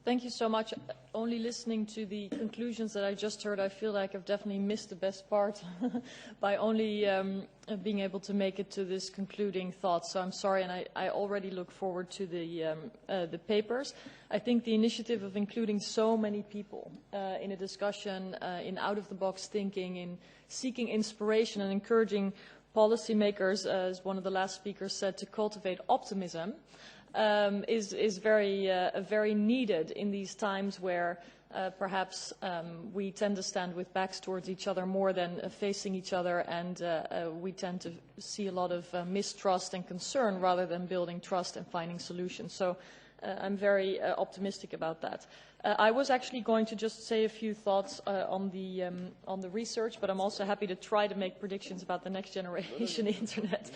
Thank you so much. Only listening to the conclusions that I just heard, I feel like I've definitely missed the best part by only being able to make it to this concluding thought. So I'm sorry, and I already look forward to the papers. I think the initiative of including so many people in a discussion, in out-of-the-box thinking, in seeking inspiration and encouraging policymakers, as one of the last speakers said, to cultivate optimism, is very needed in these times where perhaps we tend to stand with backs towards each other more than facing each other, and we tend to see a lot of mistrust and concern rather than building trust and finding solutions. So I'm very optimistic about that. I was actually going to just say a few thoughts on the research, but I'm also happy to try to make predictions about the next generation internet.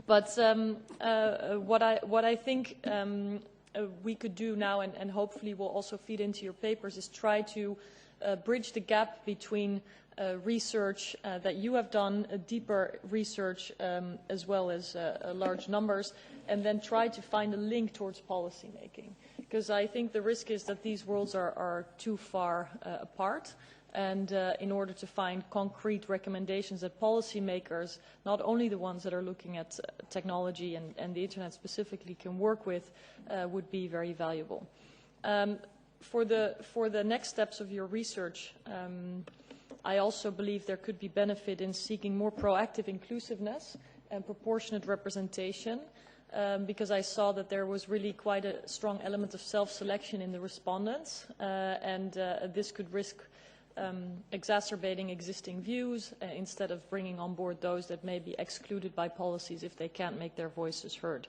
But what I think we could do now, and hopefully will also feed into your papers, is try to bridge the gap between research that you have done, deeper research as well as large numbers, and then try to find a link towards policy making. Because I think the risk is that these worlds are too far apart. And in order to find concrete recommendations that policymakers, not only the ones that are looking at technology and the Internet specifically, can work with, would be very valuable. For the next steps of your research, I also believe there could be benefit in seeking more proactive inclusiveness and proportionate representation, because I saw that there was really quite a strong element of self-selection in the respondents, and this could risk exacerbating existing views instead of bringing on board those that may be excluded by policies if they can't make their voices heard.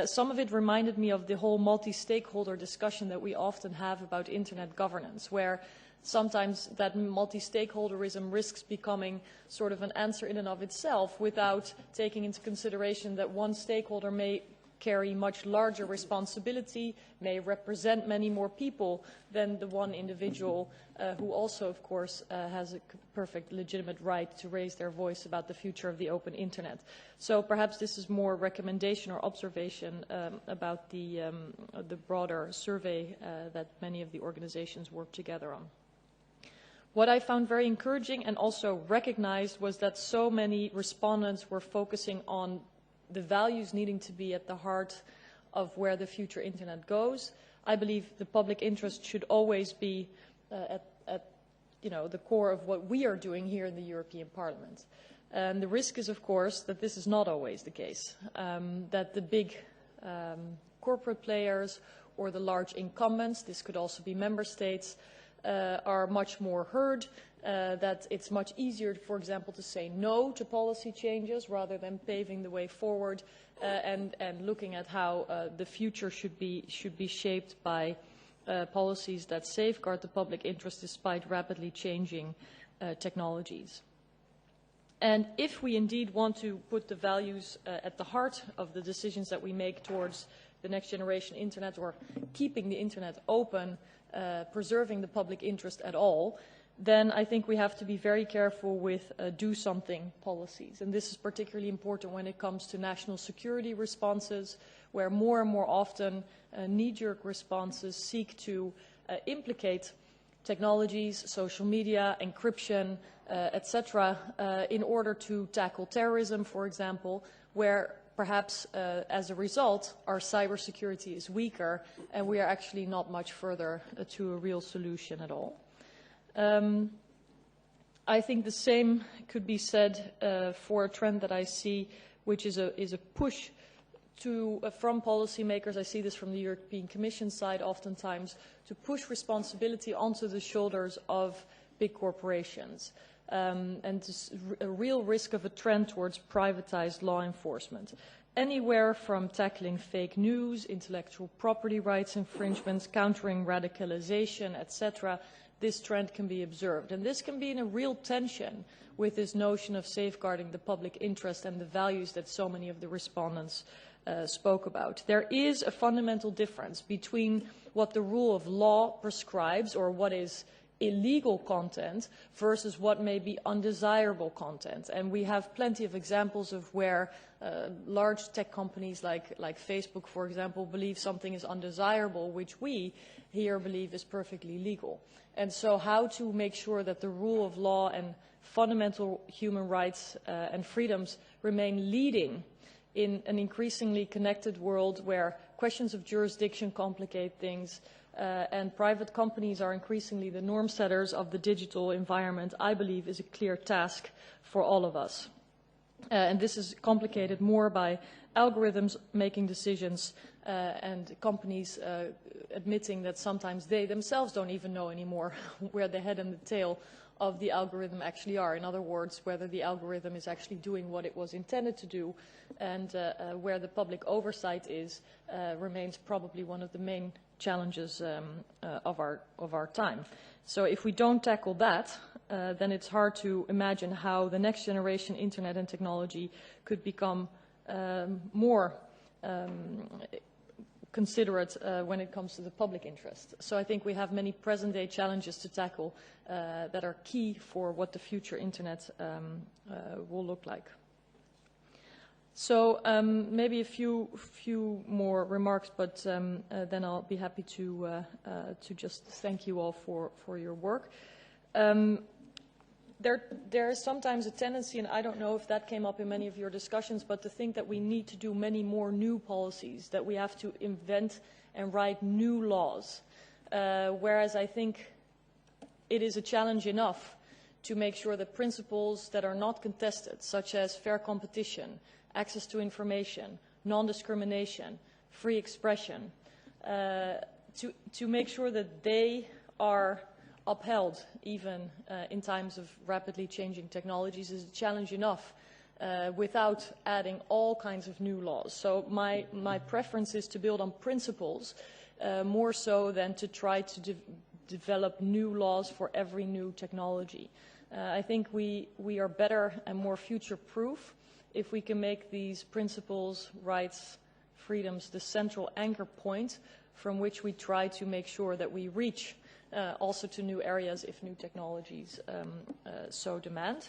Some of it reminded me of the whole multi-stakeholder discussion that we often have about Internet governance, where sometimes that multi-stakeholderism risks becoming sort of an answer in and of itself without taking into consideration that one stakeholder may carry much larger responsibility, may represent many more people than the one individual who also, of course, has a perfect legitimate right to raise their voice about the future of the open Internet. So perhaps this is more recommendation or observation about the broader survey that many of the organizations work together on. What I found very encouraging and also recognized was that so many respondents were focusing on the values needing to be at the heart of where the future Internet goes. I believe the public interest should always be at the core of what we are doing here in the European Parliament. And the risk is, of course, that this is not always the case, that the big corporate players or the large incumbents, this could also be member states, are much more heard, that it's much easier, for example, to say no to policy changes rather than paving the way forward and looking at how the future should be shaped by policies that safeguard the public interest despite rapidly changing technologies. And if we indeed want to put the values at the heart of the decisions that we make towards the next generation Internet, or keeping the Internet open, preserving the public interest at all, then I think we have to be very careful with do something policies. And this is particularly important when it comes to national security responses, where more and more often knee-jerk responses seek to implicate technologies, social media, encryption, etc., in order to tackle terrorism, for example, where perhaps as a result our cybersecurity is weaker and we are actually not much further to a real solution at all. I think the same could be said for a trend that I see, which is a push from policymakers. I see this from the European Commission side oftentimes, to push responsibility onto the shoulders of big corporations, and a real risk of a trend towards privatized law enforcement. Anywhere from tackling fake news, intellectual property rights infringements, countering radicalization, etc., this trend can be observed. And this can be in a real tension with this notion of safeguarding the public interest and the values that so many of the respondents spoke about. There is a fundamental difference between what the rule of law prescribes, or what is illegal content versus what may be undesirable content. And we have plenty of examples of where large tech companies like Facebook, for example, believe something is undesirable, which we here believe is perfectly legal. And so how to make sure that the rule of law and fundamental human rights and freedoms remain leading in an increasingly connected world where questions of jurisdiction complicate things, and private companies are increasingly the norm setters of the digital environment, I believe is a clear task for all of us. And this is complicated more by algorithms making decisions and companies admitting that sometimes they themselves don't even know anymore where the head and the tail of the algorithm actually are. In other words, whether the algorithm is actually doing what it was intended to do, and where the public oversight is remains probably one of the main challenges of our time. So if we don't tackle that, then it's hard to imagine how the next generation internet and technology could become more considerate when it comes to the public interest. So I think we have many present-day challenges to tackle that are key for what the future internet will look like. So maybe a few more remarks, but then I'll be happy to just thank you all for your work. There is sometimes a tendency, and I don't know if that came up in many of your discussions, but to think that we need to do many more new policies, that we have to invent and write new laws, whereas I think it is a challenge enough to make sure that principles that are not contested, such as fair competition, access to information, non-discrimination, free expression, to make sure that they are upheld even in times of rapidly changing technologies is a challenge enough without adding all kinds of new laws. So my preference is to build on principles more so than to try to develop new laws for every new technology. I think we are better and more future-proof if we can make these principles, rights, freedoms the central anchor point from which we try to make sure that we reach also to new areas if new technologies so demand.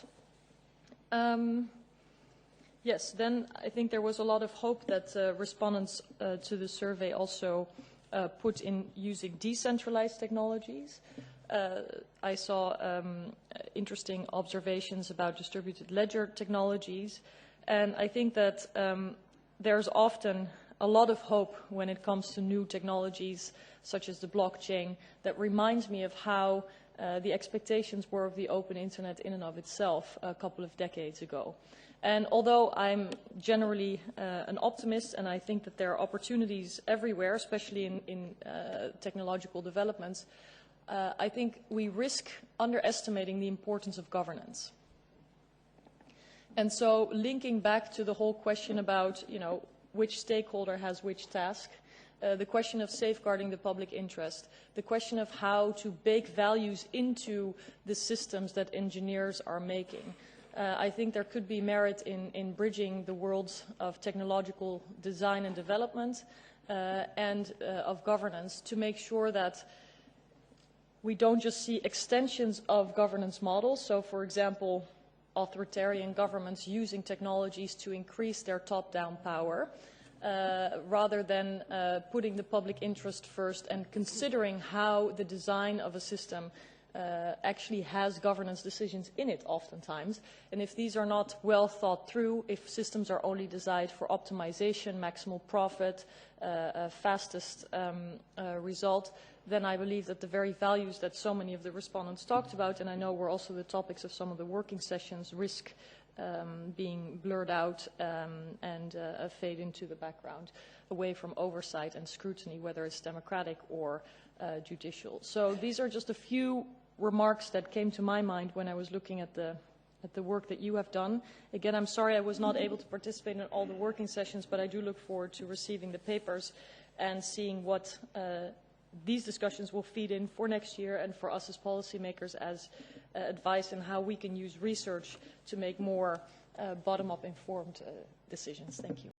Yes, then I think there was a lot of hope that respondents to the survey also put in using decentralized technologies. I saw interesting observations about distributed ledger technologies, and I think that there's often a lot of hope when it comes to new technologies such as the blockchain that reminds me of how the expectations were of the open internet in and of itself a couple of decades ago. And although I'm generally an optimist and I think that there are opportunities everywhere, especially in technological developments, I think we risk underestimating the importance of governance. And so linking back to the whole question about, which stakeholder has which task, the question of safeguarding the public interest, the question of how to bake values into the systems that engineers are making. I think there could be merit in bridging the worlds of technological design and development and of governance to make sure that we don't just see extensions of governance models. So, for example, authoritarian governments using technologies to increase their top-down power, rather than putting the public interest first and considering how the design of a system actually has governance decisions in it oftentimes. And if these are not well thought through, if systems are only designed for optimization, maximal profit, fastest result, then I believe that the very values that so many of the respondents talked about, and I know were also the topics of some of the working sessions, risk being blurred out and fade into the background, away from oversight and scrutiny, whether it's democratic or judicial. So these are just a few remarks that came to my mind when I was looking at the work that you have done. Again, I'm sorry I was not able to participate in all the working sessions, but I do look forward to receiving the papers and seeing what these discussions will feed in for next year and for us as policymakers as advice on how we can use research to make more bottom-up informed decisions. Thank you.